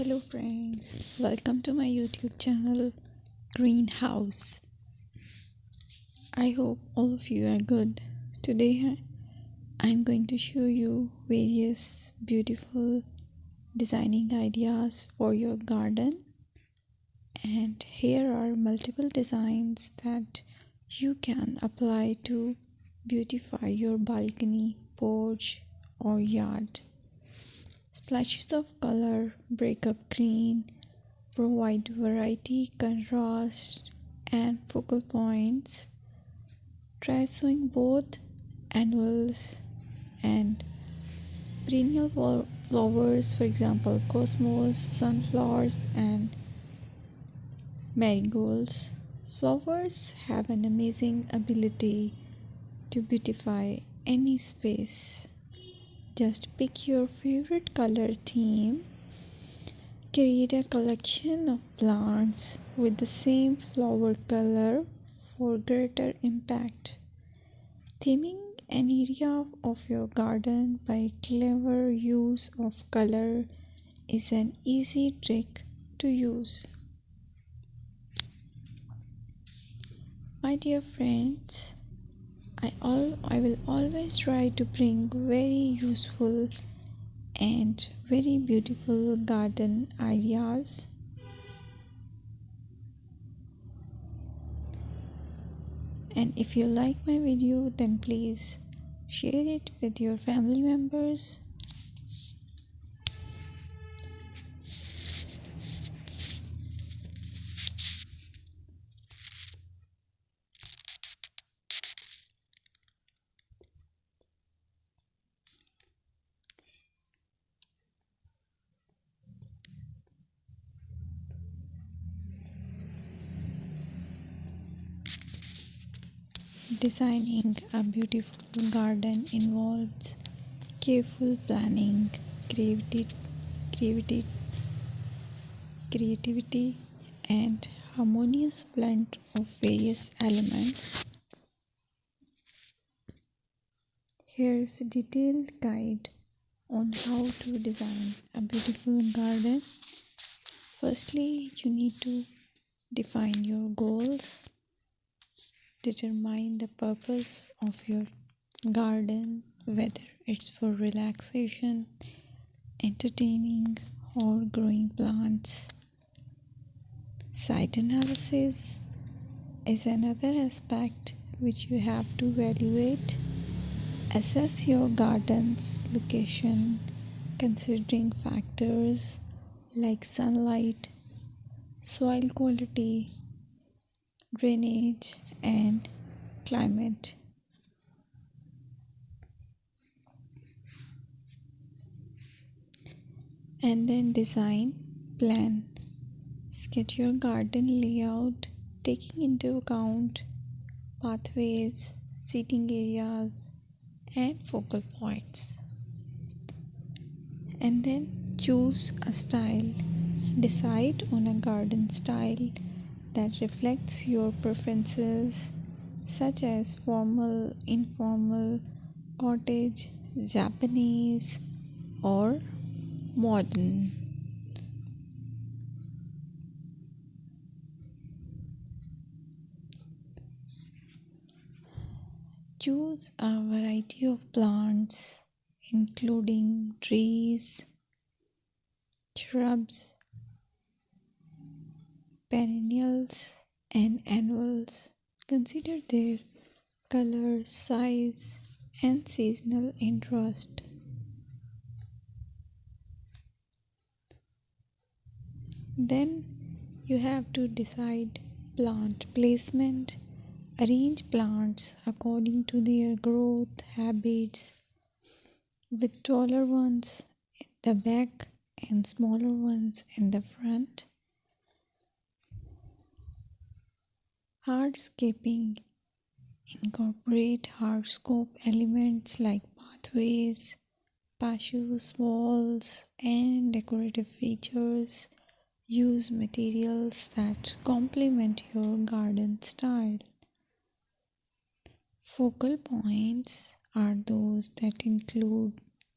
Hello friends, welcome to my YouTube channel Greenhouse. I hope all of you are good. Today I'm going to show you various beautiful designing ideas for your garden, and here are multiple designs that you can apply to beautify your balcony, porch or yard. Splashes of color break up green, provide variety, contrast, and focal points. Try sowing both annuals and perennial flowers, for example, cosmos, sunflowers, and marigolds. Flowers have an amazing ability to beautify any space. Just pick your favorite color theme. Create a collection of plants with the same flower color for greater impact. Theming an area of your garden by clever use of color is an easy trick to use. My dear friends, I will always try to bring very useful and very beautiful garden ideas. And if you like my video, then please share it with your family members. Designing a beautiful garden involves careful planning, creativity, creativity, and harmonious blend of various elements. Here's a detailed guide on how to design a beautiful garden. Firstly, you need to define your goals. Determine the purpose of your garden, whether it's for relaxation, entertaining, or growing plants. Site analysis is another aspect which you have to evaluate. Assess your garden's location, considering factors like sunlight, soil quality, drainage, and climate. And then design plan. Sketch your garden layout, taking into account pathways, seating areas, and focal points. And then choose a style. Decide on a garden style that reflects your preferences, such as formal, informal, cottage, Japanese, or modern. Choose a variety of plants, including trees, shrubs, perennials, and annuals. Consider their color, size, and seasonal interest. Then you have to decide plant placement. Arrange plants according to their growth habits, with taller ones in the back and smaller ones in the front. Hardscaping. Incorporate hardscape elements like pathways, patios, walls, and decorative features. Use materials that complement your garden style. Focal points are those that include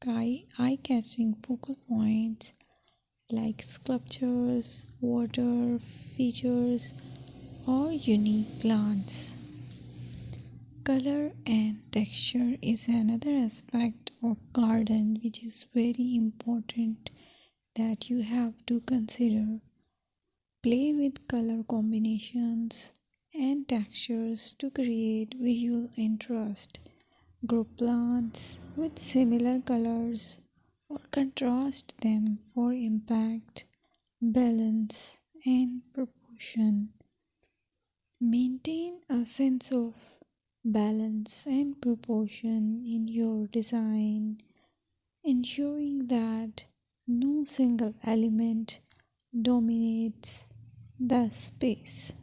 eye-catching focal points like sculptures, water features, or unique plants. Color and texture is another aspect of garden which is very important that you have to consider. Play with color combinations and textures to create visual interest. Group plants with similar colors or contrast them for impact, balance, and proportion. Maintain a sense of balance and proportion in your design, ensuring that no single element dominates the space.